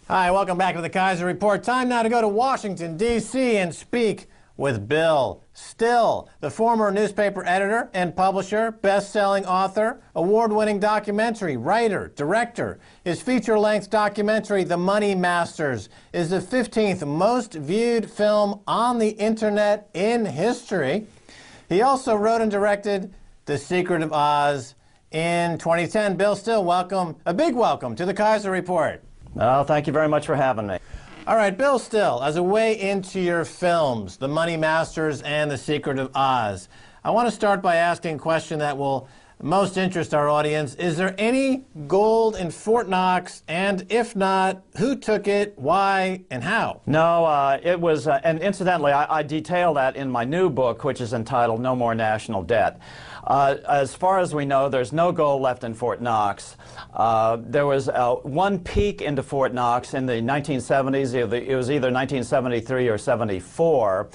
Hi, welcome back to the Kaiser Report. Time now to go to Washington, D.C. and speak with Bill Still, the former newspaper editor and publisher, best-selling author, award-winning documentary writer, director. His feature-length documentary, The Money Masters, is the 15th most viewed film on the internet in history. He also wrote and directed The Secret of Oz in 2010. Bill Still, welcome, a big welcome to the Kaiser Report. Well, thank you very much for having me. All right, Bill Still, as a way into your films, The Money Masters and The Secret of Oz, I want to start by asking a question that will most interest our audience. Is there any gold in Fort Knox? And if not, who took it, why, and how? No, it was, and incidentally, I detail that in my new book, which is entitled No More National Debt. As far as we know, there's no gold left in Fort Knox. There was one peek into Fort Knox in the 1970s. It was either 1973 or 74,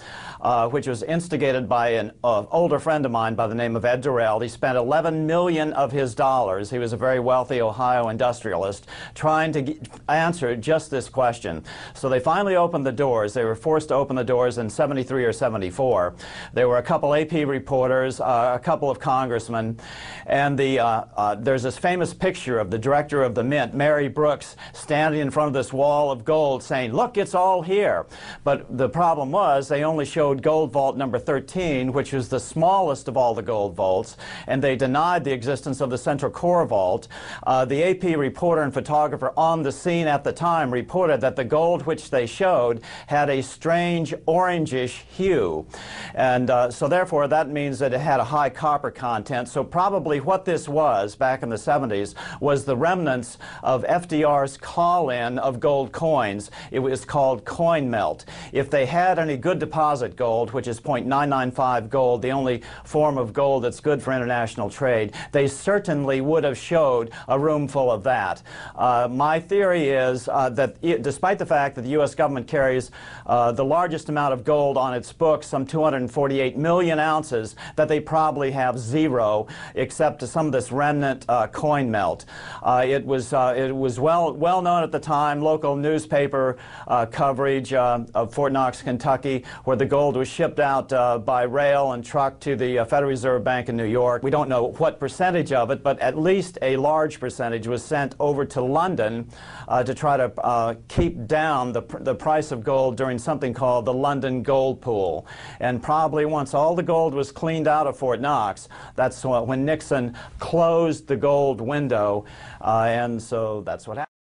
which was instigated by an older friend of mine by the name of Ed Durrell. He spent $11 million of his dollars. He was a very wealthy Ohio industrialist trying to answer just this question. So they finally opened the doors. They were forced to open the doors in 73 or 74. There were a couple AP reporters, a couple of congressmen, and there's this famous picture of the director of the Mint, Mary Brooks, standing in front of this wall of gold saying, "Look, it's all here." But the problem was they only showed gold vault number 13, which was the smallest of all the gold vaults, and they denied the existence of the central core vault. The AP reporter and photographer on the scene at the time reported that the gold which they showed had a strange orangish hue, and so therefore that means that it had a high copper content. So probably what this was back in the 70s was the remnants of FDR's call-in of gold coins. It was called coin melt. If they had any good deposit gold, which is .995 gold, the only form of gold that's good for international trade, they certainly would have showed a room full of that. My theory is that despite the fact that the U.S. government carries the largest amount of gold on its books, some 248 million ounces, that they probably have zero, except to some of this remnant coin melt. It was well known at the time, local newspaper coverage of Fort Knox, Kentucky, where the gold was shipped out by rail and truck to the Federal Reserve Bank in New York. We don't know what percentage of it, but at least a large percentage was sent over to London to try to keep down the price of gold during something called the London Gold Pool. And probably once all the gold was cleaned out of Fort Knox, that's when Nixon closed the gold window, and so that's what happened.